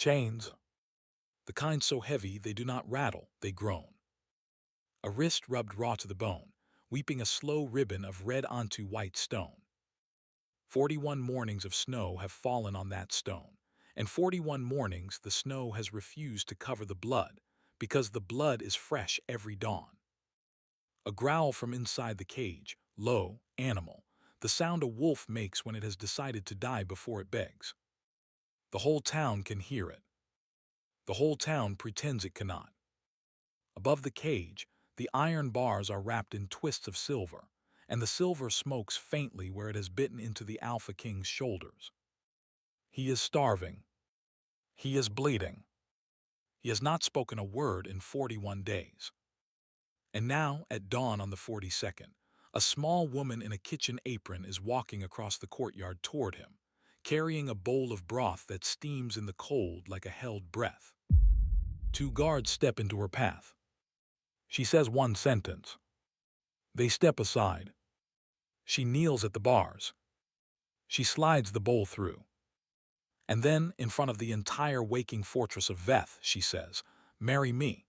Chains, the kind so heavy they do not rattle, they groan. A wrist rubbed raw to the bone, weeping a slow ribbon of red onto white stone. 41 mornings of snow have fallen on that stone, and 41 mornings the snow has refused to cover the blood, because the blood is fresh every dawn. A growl from inside the cage, low, animal, the sound a wolf makes when it has decided to die before it begs. The whole town can hear it. The whole town pretends it cannot. Above the cage, the iron bars are wrapped in twists of silver, and the silver smokes faintly where it has bitten into the Alpha King's shoulders. He is starving. He is bleeding. He has not spoken a word in 41 days. And now, at dawn on the 42nd, a small woman in a kitchen apron is walking across the courtyard toward him, carrying a bowl of broth that steams in the cold like a held breath. Two guards step into her path. She says one sentence. They step aside. She kneels at the bars. She slides the bowl through. And then, in front of the entire waking fortress of Veth, she says, "Marry me."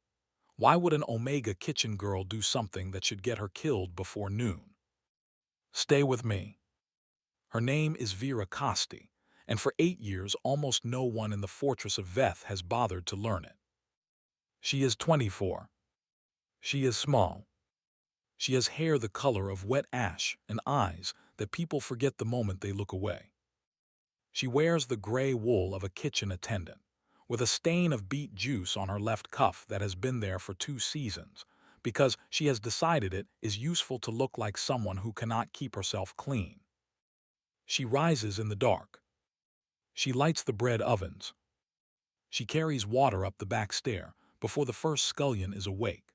Why would an Omega kitchen girl do something that should get her killed before noon? Stay with me. Her name is Vera Costi, and for 8 years almost no one in the fortress of Veth has bothered to learn it. She is 24. She is small. She has hair the color of wet ash and eyes that people forget the moment they look away. She wears the gray wool of a kitchen attendant, with a stain of beet juice on her left cuff that has been there for 2 seasons, because she has decided it is useful to look like someone who cannot keep herself clean. She rises in the dark. She lights the bread ovens. She carries water up the back stair before the first scullion is awake.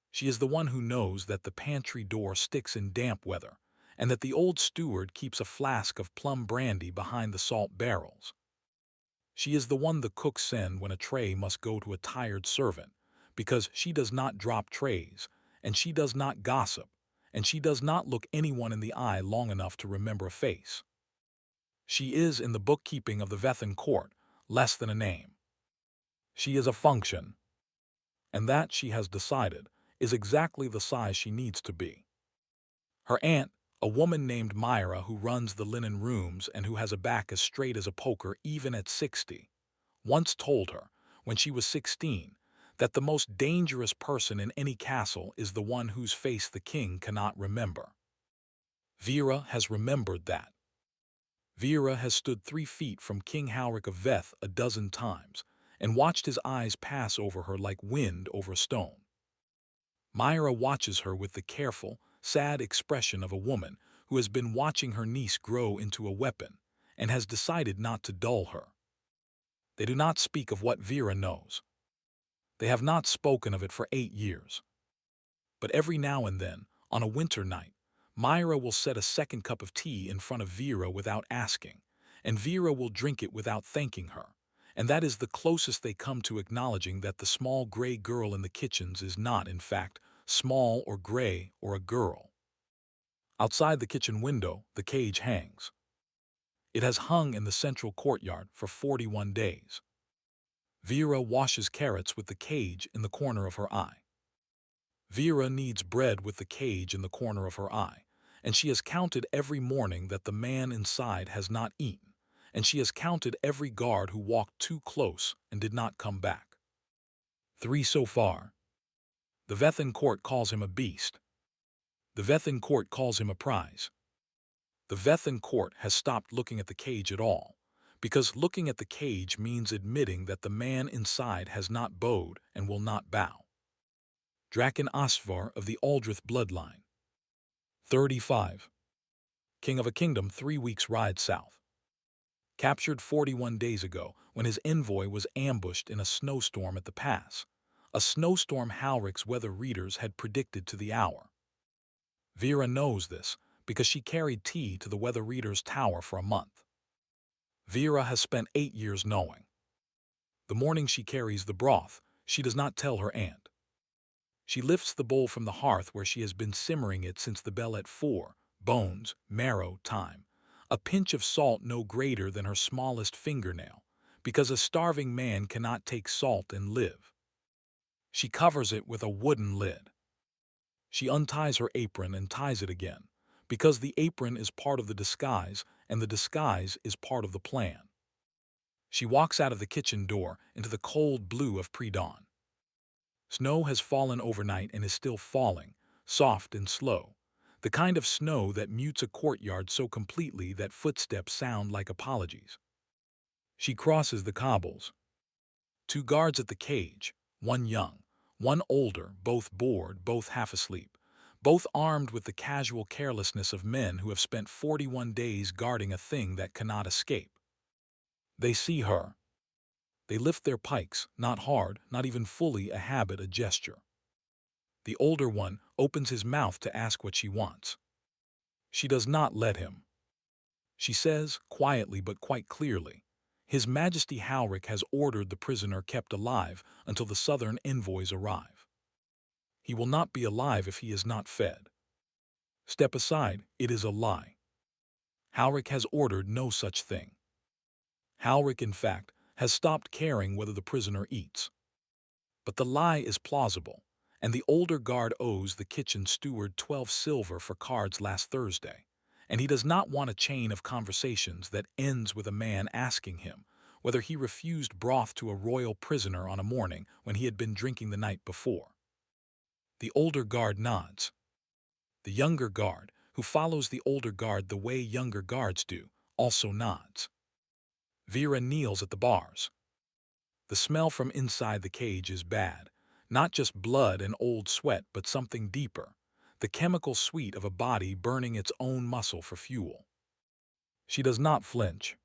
She is the one who knows that the pantry door sticks in damp weather, and that the old steward keeps a flask of plum brandy behind the salt barrels. She is the one the cooks send when a tray must go to a tired servant, because she does not drop trays, and she does not gossip, and she does not look anyone in the eye long enough to remember a face. She is, in the bookkeeping of the Vethan court, less than a name. She is a function, and that, she has decided, is exactly the size she needs to be. Her aunt, a woman named Myra who runs the linen rooms and who has a back as straight as a poker even at 60, once told her, when she was 16, that the most dangerous person in any castle is the one whose face the king cannot remember. Vera has remembered that. Vera has stood 3 feet from King Halric of Veth a dozen times and watched his eyes pass over her like wind over stone. Myra watches her with the careful, sad expression of a woman who has been watching her niece grow into a weapon and has decided not to dull her. They do not speak of what Vera knows. They have not spoken of it for 8 years. But every now and then, on a winter night, Myra will set a second cup of tea in front of Vera without asking, and Vera will drink it without thanking her, and that is the closest they come to acknowledging that the small gray girl in the kitchens is not, in fact, small or gray or a girl. Outside the kitchen window, the cage hangs. It has hung in the central courtyard for 41 days. Vera washes carrots with the cage in the corner of her eye. Vera needs bread with the cage in the corner of her eye, and she has counted every morning that the man inside has not eaten, and she has counted every guard who walked too close and did not come back. 3 so far. The Vethan court calls him a beast. The Vethan court calls him a prize. The Vethan court has stopped looking at the cage at all, because looking at the cage means admitting that the man inside has not bowed and will not bow. Draken Ostvar of the Aldrich bloodline. 35. King of a kingdom 3 weeks ride south. Captured 41 days ago when his envoy was ambushed in a snowstorm at the pass, a snowstorm Halric's weather readers had predicted to the hour. Vera knows this because she carried tea to the weather reader's tower for a month. Vera has spent 8 years knowing. The morning she carries the broth, she does not tell her aunt. She lifts the bowl from the hearth where she has been simmering it since the bell at 4, bones, marrow, time, a pinch of salt no greater than her smallest fingernail, because a starving man cannot take salt and live. She covers it with a wooden lid. She unties her apron and ties it again, because the apron is part of the disguise and the disguise is part of the plan. She walks out of the kitchen door into the cold blue of pre-dawn. Snow has fallen overnight and is still falling, soft and slow, the kind of snow that mutes a courtyard so completely that footsteps sound like apologies. She crosses the cobbles. Two guards at the cage, one young, one older, both bored, both half asleep, both armed with the casual carelessness of men who have spent 41 days guarding a thing that cannot escape. They see her. They lift their pikes, not hard, not even fully a habit, a gesture. The older one opens his mouth to ask what she wants. She does not let him. She says, quietly but quite clearly, His Majesty Halric has ordered the prisoner kept alive until the southern envoys arrive. He will not be alive if he is not fed. Step aside, it is a lie. Halric has ordered no such thing. Halric, in fact, has stopped caring whether the prisoner eats. But the lie is plausible, and the older guard owes the kitchen steward 12 silver for cards last Thursday, and he does not want a chain of conversations that ends with a man asking him whether he refused broth to a royal prisoner on a morning when he had been drinking the night before. The older guard nods. The younger guard, who follows the older guard the way younger guards do, also nods. Vera kneels at the bars. The smell from inside the cage is bad, not just blood and old sweat, but something deeper, the chemical sweat of a body burning its own muscle for fuel. She does not flinch.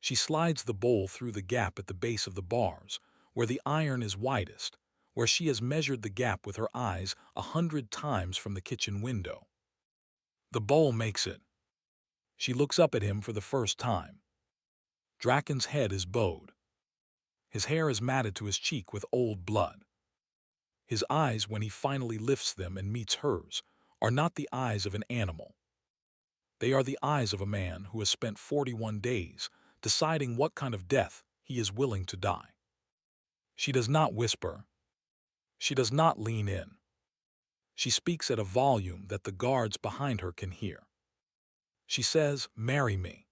She slides the bowl through the gap at the base of the bars, where the iron is widest, where she has measured the gap with her eyes 100 times from the kitchen window. The bowl makes it. She looks up at him for the first time. Draken's head is bowed. His hair is matted to his cheek with old blood. His eyes, when he finally lifts them and meets hers, are not the eyes of an animal. They are the eyes of a man who has spent 41 days deciding what kind of death he is willing to die. She does not whisper. She does not lean in. She speaks at a volume that the guards behind her can hear. She says, "Marry me."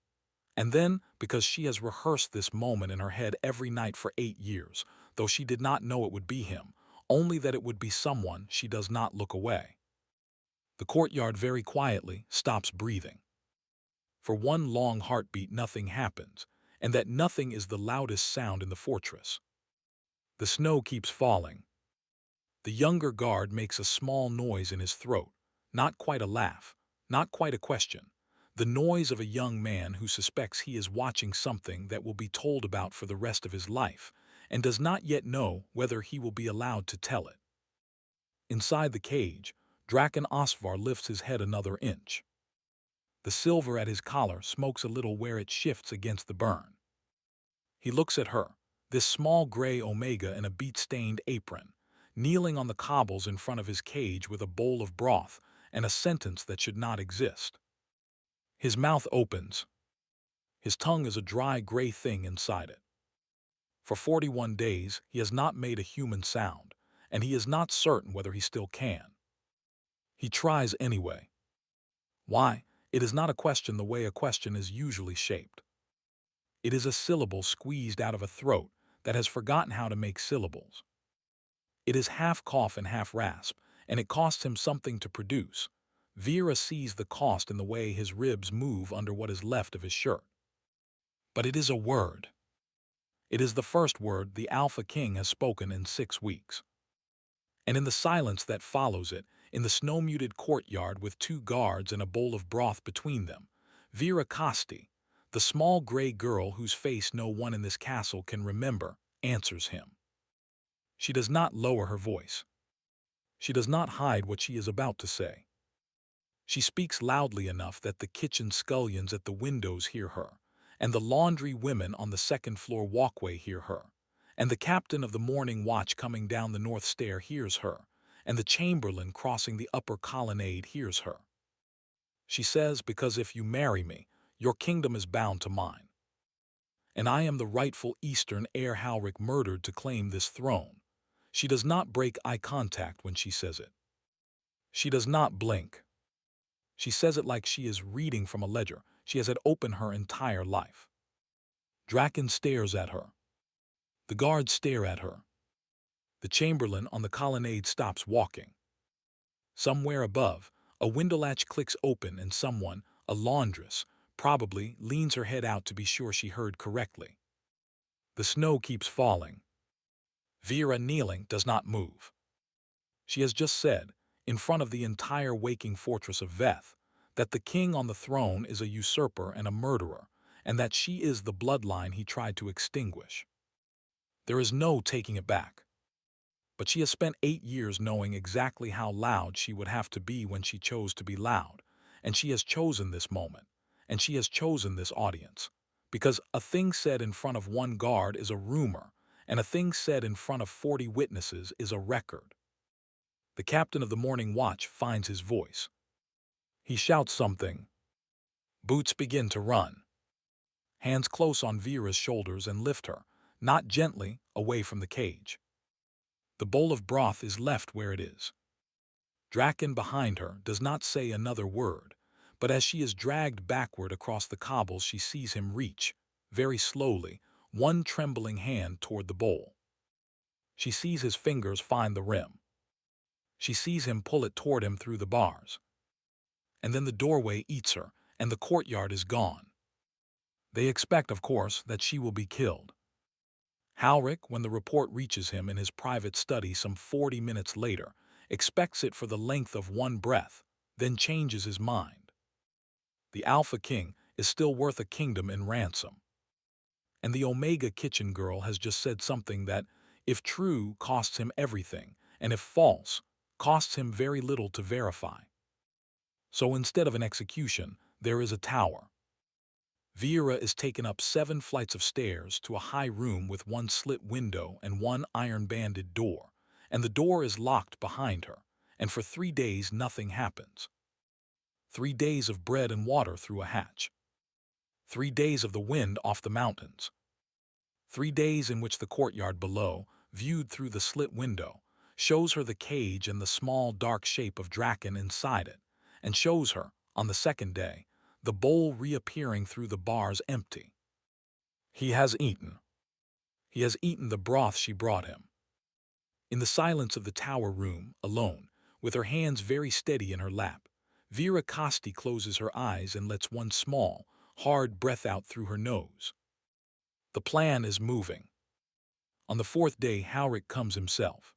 And then, because she has rehearsed this moment in her head every night for 8 years, though she did not know it would be him, only that it would be someone, she does not look away. The courtyard very quietly stops breathing. For one long heartbeat nothing happens, and that nothing is the loudest sound in the fortress. The snow keeps falling. The younger guard makes a small noise in his throat, not quite a laugh, not quite a question, the noise of a young man who suspects he is watching something that will be told about for the rest of his life, and does not yet know whether he will be allowed to tell it. Inside the cage, Draken Ostvar lifts his head another inch. The silver at his collar smokes a little where it shifts against the burn. He looks at her, this small gray omega in a beet-stained apron, kneeling on the cobbles in front of his cage with a bowl of broth and a sentence that should not exist. His mouth opens. His tongue is a dry gray thing inside it. For 41 days he has not made a human sound, and he is not certain whether he still can. He tries anyway. Why? It is not a question the way a question is usually shaped. It is a syllable squeezed out of a throat that has forgotten how to make syllables. It is half cough and half rasp, and it costs him something to produce. Vera sees the cost in the way his ribs move under what is left of his shirt. But it is a word. It is the first word the Alpha King has spoken in 6 weeks. And in the silence that follows it, in the snow-muted courtyard with 2 guards and a bowl of broth between them, Vera Costi, the small gray girl whose face no one in this castle can remember, answers him. She does not lower her voice. She does not hide what she is about to say. She speaks loudly enough that the kitchen scullions at the windows hear her, and the laundry women on the second-floor walkway hear her, and the captain of the morning watch coming down the north stair hears her, and the chamberlain crossing the upper colonnade hears her. She says, "Because if you marry me, your kingdom is bound to mine." and I am the rightful Eastern heir Halric murdered to claim this throne. She does not break eye contact when she says it. She does not blink. She says it like she is reading from a ledger she has had open her entire life. Draken stares at her. The guards stare at her. The chamberlain on the colonnade stops walking. Somewhere above, a window latch clicks open and someone, a laundress, probably leans her head out to be sure she heard correctly. The snow keeps falling. Vera, kneeling, does not move. She has just said, in front of the entire waking fortress of Veth, that the king on the throne is a usurper and a murderer, and that she is the bloodline he tried to extinguish. There is no taking it back. But she has spent 8 years knowing exactly how loud she would have to be when she chose to be loud, and she has chosen this moment, and she has chosen this audience. Because a thing said in front of one guard is a rumor, and a thing said in front of 40 witnesses is a record. The captain of the morning watch finds his voice. He shouts something. Boots begin to run. Hands close on Vera's shoulders and lift her, not gently, away from the cage. The bowl of broth is left where it is. Draken behind her does not say another word, but as she is dragged backward across the cobbles she sees him reach, very slowly, one trembling hand toward the bowl. She sees his fingers find the rim. She sees him pull it toward him through the bars. And then the doorway eats her, and the courtyard is gone. They expect, of course, that she will be killed. Halric, when the report reaches him in his private study some 40 minutes later, expects it for the length of one breath, then changes his mind. The Alpha King is still worth a kingdom in ransom. And the Omega kitchen girl has just said something that, if true, costs him everything, and if false, costs him very little to verify. So instead of an execution, there is a tower. Vera is taken up 7 flights of stairs to a high room with one slit window and one iron-banded door, and the door is locked behind her, and for 3 days nothing happens. 3 days of bread and water through a hatch. 3 days of the wind off the mountains. 3 days in which the courtyard below, viewed through the slit window, shows her the cage and the small dark shape of Draken inside it, and shows her, on the 2nd day, the bowl reappearing through the bars empty. He has eaten. He has eaten the broth she brought him. In the silence of the tower room, alone, with her hands very steady in her lap, Vera Costi closes her eyes and lets one small, hard breath out through her nose. The plan is moving. On the 4th day, Halric comes himself.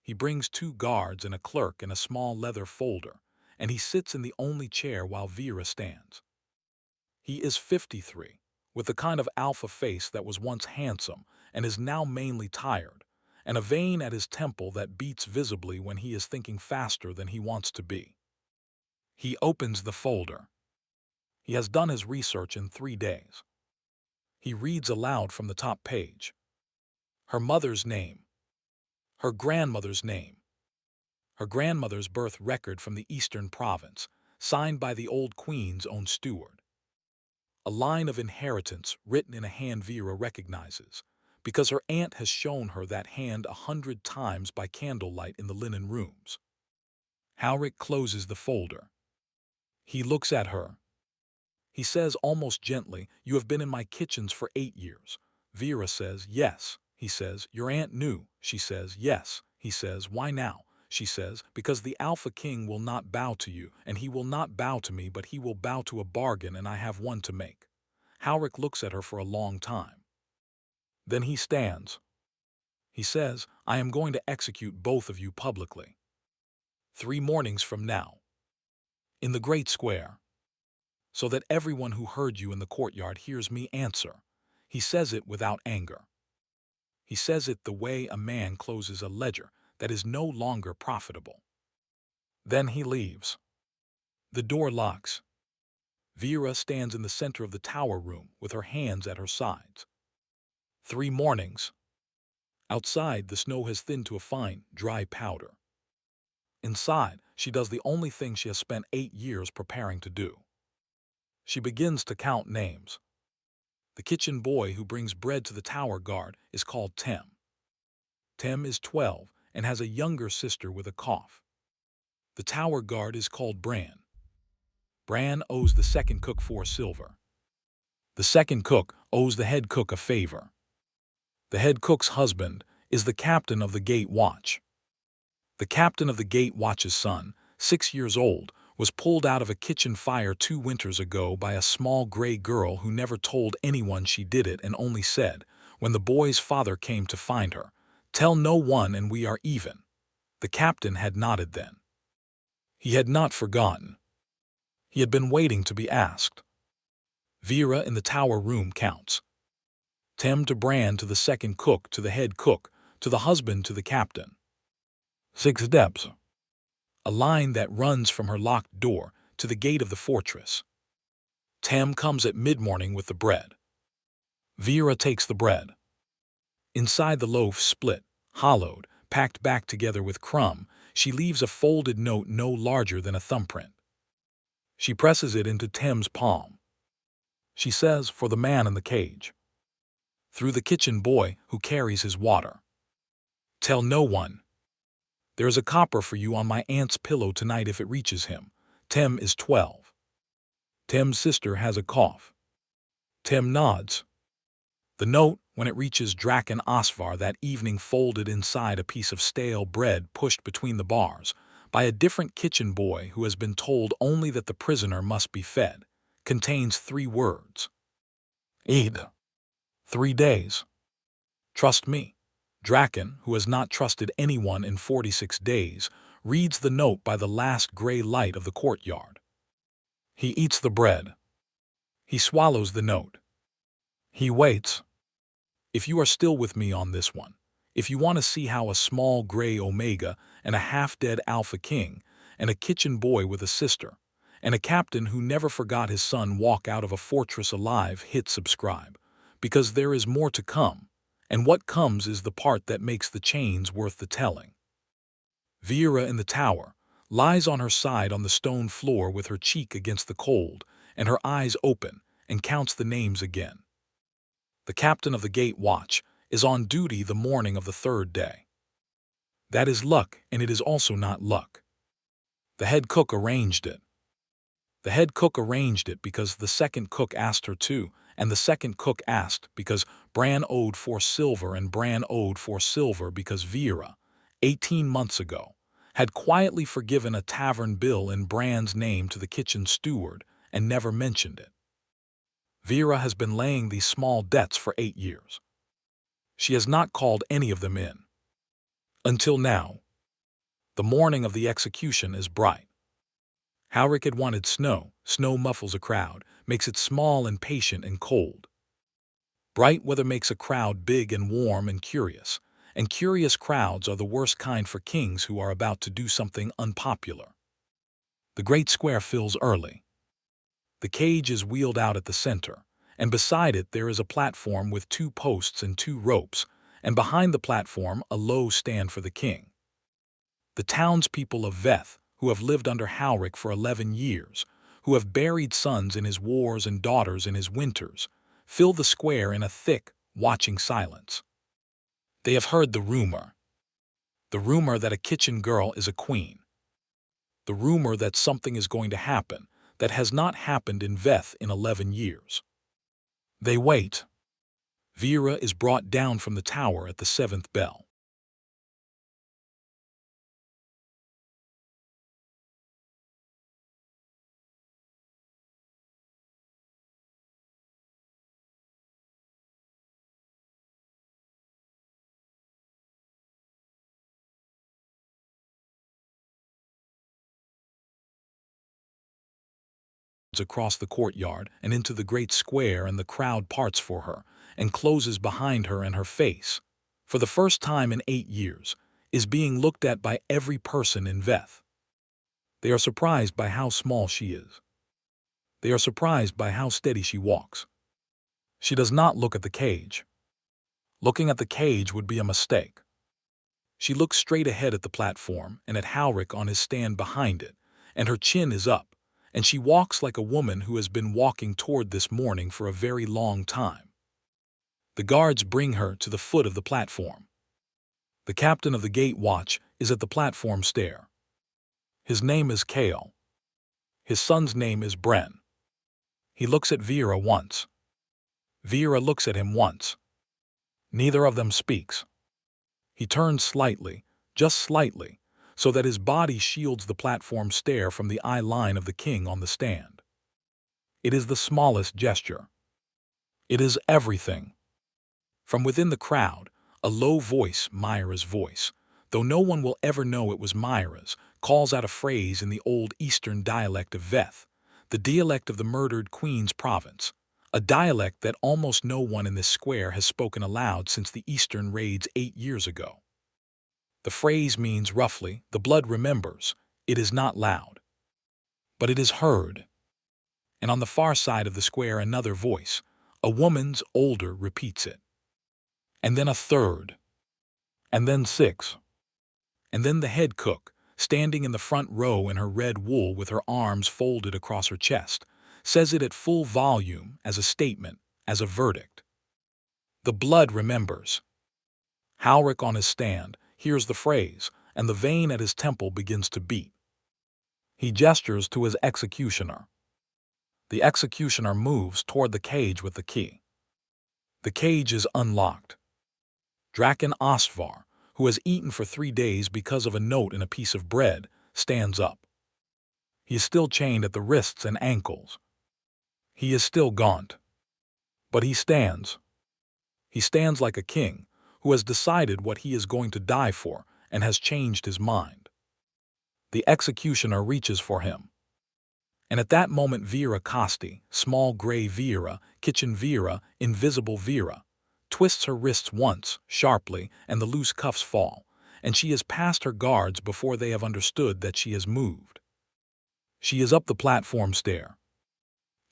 He brings 2 guards and a clerk and a small leather folder, and he sits in the only chair while Vera stands. He is 53, with the kind of alpha face that was once handsome and is now mainly tired, and a vein at his temple that beats visibly when he is thinking faster than he wants to be. He opens the folder. He has done his research in 3 days. He reads aloud from the top page. Her mother's name. Her grandmother's name. Her grandmother's birth record from the Eastern Province, signed by the old queen's own steward. A line of inheritance written in a hand Vera recognizes, because her aunt has shown her that hand 100 times by candlelight in the linen rooms. Halric closes the folder. He looks at her. He says almost gently, "You have been in my kitchens for 8 years. Vera says, "Yes." He says, "Your aunt knew." She says, "Yes." He says, "Why now?" She says, "Because the Alpha King will not bow to you, and he will not bow to me, but he will bow to a bargain, and I have one to make." Halric looks at her for a long time. Then he stands. He says, "I am going to execute both of you publicly. 3 mornings from now. In the great square. So that everyone who heard you in the courtyard hears me answer." He says it without anger. He says it the way a man closes a ledger that is no longer profitable. Then he leaves. The door locks. Vera stands in the center of the tower room with her hands at her sides. 3 mornings. Outside, the snow has thinned to a fine, dry powder. Inside, she does the only thing she has spent 8 years preparing to do. She begins to count names. The kitchen boy who brings bread to the tower guard is called Tem. Tem is 12 and has a younger sister with a cough. The tower guard is called Bran. Bran owes the second cook 4 silver. The second cook owes the head cook a favor. The head cook's husband is the captain of the gate watch. The captain of the gate watch's son, 6 years old, was pulled out of a kitchen fire 2 winters ago by a small gray girl who never told anyone she did it and only said, when the boy's father came to find her, "Tell no one and we are even." The captain had nodded then. He had not forgotten. He had been waiting to be asked. Vera in the tower room counts. Tem to Bran to the second cook to the head cook to the husband to the captain. 6 steps. A line that runs from her locked door to the gate of the fortress. Tem comes at mid-morning with the bread. Vera takes the bread. Inside the loaf split, hollowed, packed back together with crumb, she leaves a folded note no larger than a thumbprint. She presses it into Tem's palm. She says, "For the man in the cage." Through the kitchen boy who carries his water. "Tell no one. There is a copper for you on my aunt's pillow tonight if it reaches him. Tem is 12. Tem's sister has a cough." Tem nods. The note, when it reaches Draken Osvar that evening folded inside a piece of stale bread pushed between the bars, by a different kitchen boy who has been told only that the prisoner must be fed, contains 3 words. Eid. 3 days. Trust me. Draken, who has not trusted anyone in 46 days, reads the note by the last gray light of the courtyard. He eats the bread. He swallows the note. He waits. If you are still with me on this one, if you want to see how a small gray Omega and a half-dead Alpha King and a kitchen boy with a sister and a captain who never forgot his son walk out of a fortress alive, hit subscribe, because there is more to come, and what comes is the part that makes the chains worth the telling. Vera in the tower lies on her side on the stone floor with her cheek against the cold and her eyes open and counts the names again. The captain of the gate watch is on duty the morning of the 3rd day. That is luck, and it is also not luck. The head cook arranged it. The head cook arranged it because the second cook asked her to, and the second cook asked because Bran owed 4 silver and Bran owed 4 silver because Vera, 18 months ago, had quietly forgiven a tavern bill in Bran's name to the kitchen steward and never mentioned it. Vera has been laying these small debts for 8 years. She has not called any of them in. Until now. The morning of the execution is bright. Howrick had wanted snow. Snow muffles a crowd, makes it small and patient and cold. Bright weather makes a crowd big and warm and curious crowds are the worst kind for kings who are about to do something unpopular. The great square fills early. The cage is wheeled out at the center, and beside it there is a platform with 2 posts and 2 ropes, and behind the platform a low stand for the king. The townspeople of Veth, who have lived under Howrick for 11 years, who have buried sons in his wars and daughters in his winters, fill the square in a thick, watching silence. They have heard the rumor that a kitchen girl is a queen, the rumor that something is going to happen that has not happened in Veth in 11 years. They wait. Vera is brought down from the tower at the 7th bell. Across the courtyard and into the great square, and the crowd parts for her and closes behind her, and her face, for the first time in 8 years, is being looked at by every person in Veth. They are surprised by how small she is. They are surprised by how steady she walks. She does not look at the cage. Looking at the cage would be a mistake. She looks straight ahead at the platform and at Howrick on his stand behind it, and her chin is up, and she walks like a woman who has been walking toward this morning for a very long time. The guards bring her to the foot of the platform. The captain of the gate watch is at the platform stair. His name is Kale. His son's name is Bren. He looks at Vera once. Vera looks at him once. Neither of them speaks. He turns slightly, just slightly, so that his body shields the platform stair from the eye line of the king on the stand. It is the smallest gesture. It is everything. From within the crowd, a low voice, Myra's voice, though no one will ever know it was Myra's, calls out a phrase in the old Eastern dialect of Veth, the dialect of the murdered Queen's province, a dialect that almost no one in this square has spoken aloud since the Eastern raids 8 years ago. The phrase means roughly, the blood remembers, it is not loud. But it is heard. And on the far side of the square another voice, a woman's, older, repeats it. And then a third. And then 6. And then the head cook, standing in the front row in her red wool with her arms folded across her chest, says it at full volume as a statement, as a verdict. The blood remembers. Howrick on his stand hears the phrase, and the vein at his temple begins to beat. He gestures to his executioner. The executioner moves toward the cage with the key. The cage is unlocked. Draken Ostvar, who has eaten for 3 days because of a note in a piece of bread, stands up. He is still chained at the wrists and ankles. He is still gaunt. But he stands. He stands like a king who has decided what he is going to die for and has changed his mind. The executioner reaches for him. And at that moment Vera Costi, small gray Vera, kitchen Vera, invisible Vera, twists her wrists once, sharply, and the loose cuffs fall, and she is past her guards before they have understood that she has moved. She is up the platform stair.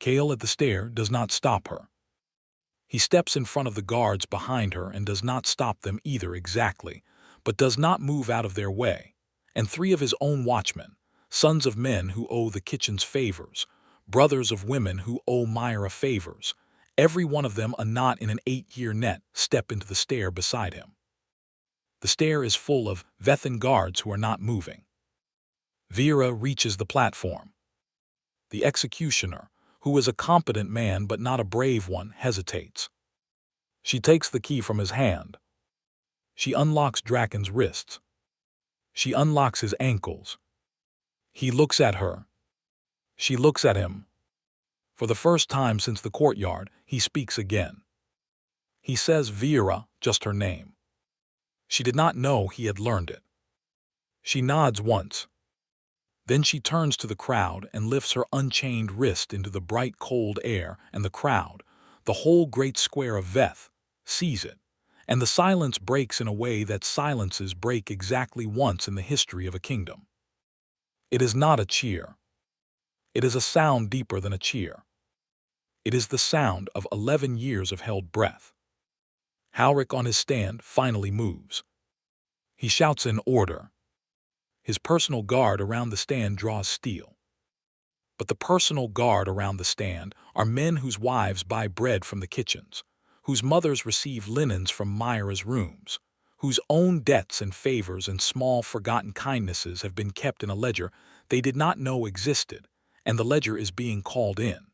Kale at the stair does not stop her. He steps in front of the guards behind her and does not stop them either exactly, but does not move out of their way, and 3 of his own watchmen, sons of men who owe the kitchen's favors, brothers of women who owe Myra favors, every one of them a knot in an 8-year net, step into the stair beside him. The stair is full of Vethan guards who are not moving. Vera reaches the platform. The executioner, who is a competent man but not a brave one, hesitates. She takes the key from his hand. She unlocks Draken's wrists. She unlocks his ankles. He looks at her. She looks at him. For the first time since the courtyard, he speaks again. He says Vera, just her name. She did not know he had learned it. She nods once. Then she turns to the crowd and lifts her unchained wrist into the bright cold air, and the crowd, the whole great square of Veth, sees it, and the silence breaks in a way that silences break exactly once in the history of a kingdom. It is not a cheer. It is a sound deeper than a cheer. It is the sound of 11 years of held breath. Howrick on his stand finally moves. He shouts an order. His personal guard around the stand draws steel. But the personal guard around the stand are men whose wives buy bread from the kitchens, whose mothers receive linens from Myra's rooms, whose own debts and favors and small forgotten kindnesses have been kept in a ledger they did not know existed, and the ledger is being called in.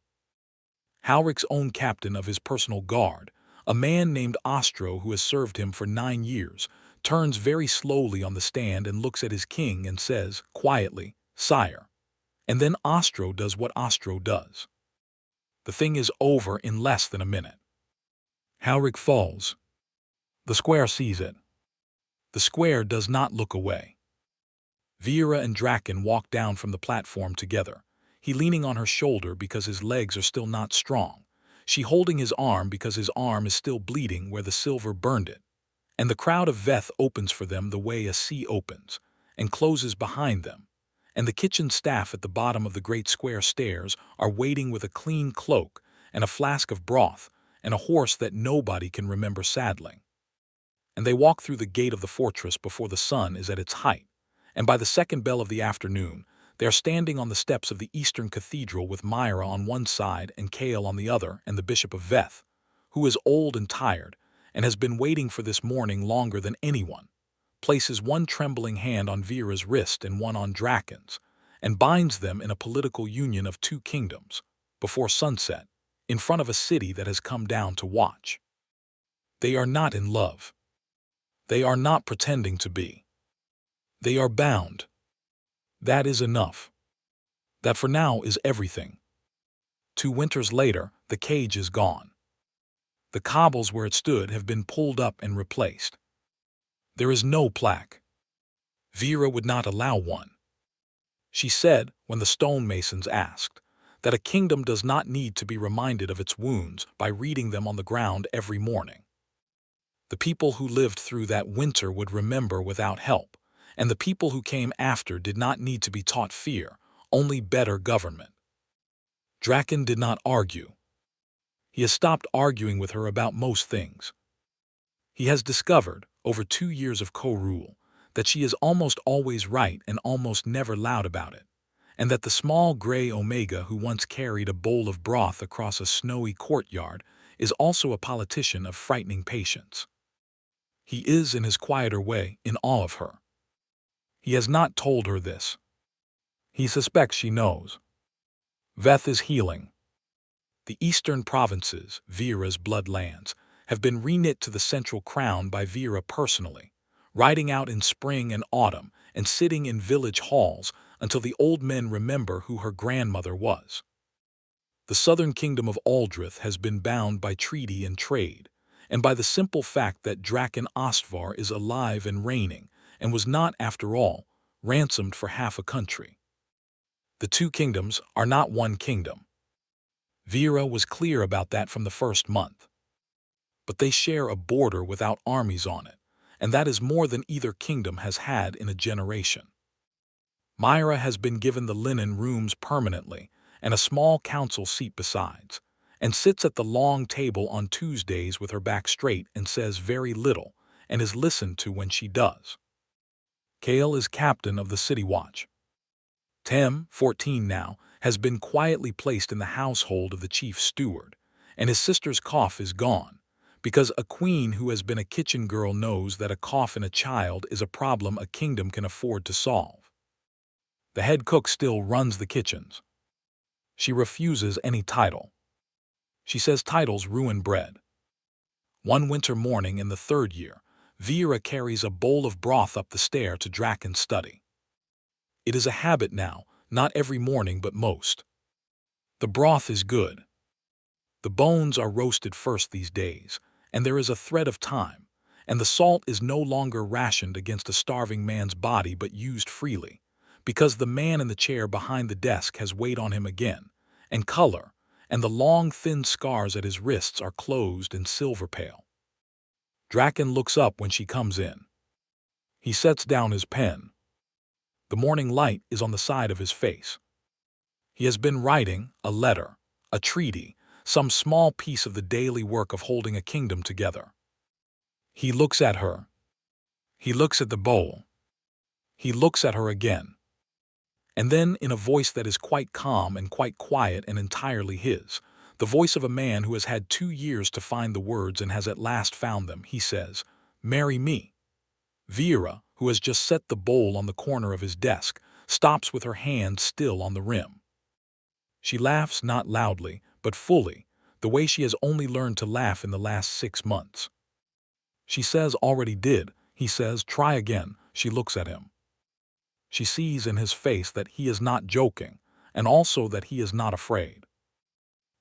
Howrick's own captain of his personal guard, a man named Ostro who has served him for 9 years, turns very slowly on the stand and looks at his king and says, quietly, "Sire." And then Ostro does what Ostro does. The thing is over in less than a minute. Howrick falls. The square sees it. The square does not look away. Vera and Draken walk down from the platform together, he leaning on her shoulder because his legs are still not strong, she holding his arm because his arm is still bleeding where the silver burned it. And the crowd of Veth opens for them the way a sea opens, and closes behind them, and the kitchen staff at the bottom of the great square stairs are waiting with a clean cloak and a flask of broth and a horse that nobody can remember saddling. And they walk through the gate of the fortress before the sun is at its height, and by the second bell of the afternoon, they are standing on the steps of the Eastern Cathedral with Myra on one side and Kale on the other and the Bishop of Veth, who is old and tired, and has been waiting for this morning longer than anyone, places one trembling hand on Vera's wrist and one on Draken's, and binds them in a political union of two kingdoms, before sunset, in front of a city that has come down to watch. They are not in love. They are not pretending to be. They are bound. That is enough. That for now is everything. 2 winters later, the cage is gone. The cobbles where it stood have been pulled up and replaced. There is no plaque. Vera would not allow one. She said, when the stonemasons asked, that a kingdom does not need to be reminded of its wounds by reading them on the ground every morning. The people who lived through that winter would remember without help, and the people who came after did not need to be taught fear, only better government. Draken did not argue. He has stopped arguing with her about most things. He has discovered, over 2 years of co-rule, that she is almost always right and almost never loud about it, and that the small gray Omega who once carried a bowl of broth across a snowy courtyard is also a politician of frightening patience. He is, in his quieter way, in awe of her. He has not told her this. He suspects she knows. Veth is healing. The eastern provinces, Vera's bloodlands, have been reknit to the central crown by Vera personally, riding out in spring and autumn and sitting in village halls until the old men remember who her grandmother was. The southern kingdom of Aldrich has been bound by treaty and trade, and by the simple fact that Draken Ostvar is alive and reigning, and was not, after all, ransomed for half a country. The 2 kingdoms are not one kingdom. Vera was clear about that from the first month. But they share a border without armies on it, and that is more than either kingdom has had in a generation. Myra has been given the linen rooms permanently and a small council seat besides, and sits at the long table on Tuesdays with her back straight and says very little, and is listened to when she does. Kale is captain of the city watch. Tem, 14 now, has been quietly placed in the household of the chief steward, and his sister's cough is gone, because a queen who has been a kitchen girl knows that a cough in a child is a problem a kingdom can afford to solve. The head cook still runs the kitchens. She refuses any title. She says titles ruin bread. One winter morning in the 3rd year, Vera carries a bowl of broth up the stair to Draken's study. It is a habit now, not every morning but most. The broth is good. The bones are roasted first these days, and there is a thread of time, and the salt is no longer rationed against a starving man's body but used freely, because the man in the chair behind the desk has weight on him again, and color, and the long thin scars at his wrists are closed and silver pale. Draken looks up when she comes in. He sets down his pen. The morning light is on the side of his face. He has been writing a letter, a treaty, some small piece of the daily work of holding a kingdom together. He looks at her. He looks at the bowl. He looks at her again. And then, in a voice that is quite calm and quite quiet and entirely his, the voice of a man who has had 2 years to find the words and has at last found them, he says, "Marry me." Vera, who has just set the bowl on the corner of his desk, stops with her hand still on the rim. She laughs not loudly, but fully, the way she has only learned to laugh in the last 6 months. She says already did, he says try again, she looks at him. She sees in his face that he is not joking, and also that he is not afraid.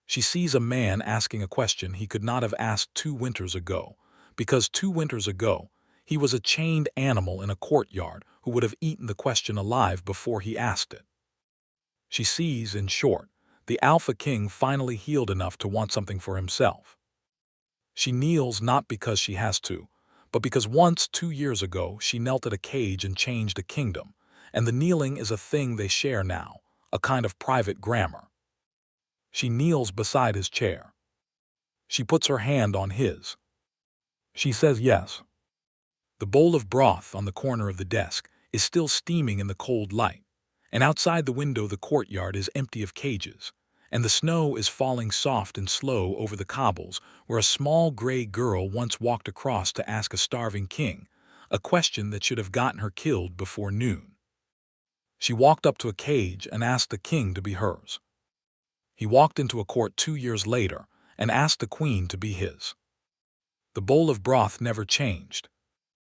She sees a man asking a question he could not have asked 2 winters ago, because 2 winters ago he was a chained animal in a courtyard who would have eaten the question alive before he asked it. She sees, in short, the Alpha King finally healed enough to want something for himself. She kneels not because she has to, but because once 2 years ago she knelt at a cage and changed a kingdom, and the kneeling is a thing they share now, a kind of private grammar. She kneels beside his chair. She puts her hand on his. She says yes. The bowl of broth on the corner of the desk is still steaming in the cold light, and outside the window the courtyard is empty of cages, and the snow is falling soft and slow over the cobbles where a small gray girl once walked across to ask a starving king a question that should have gotten her killed before noon. She walked up to a cage and asked the king to be hers. He walked into a court 2 years later and asked the queen to be his. The bowl of broth never changed.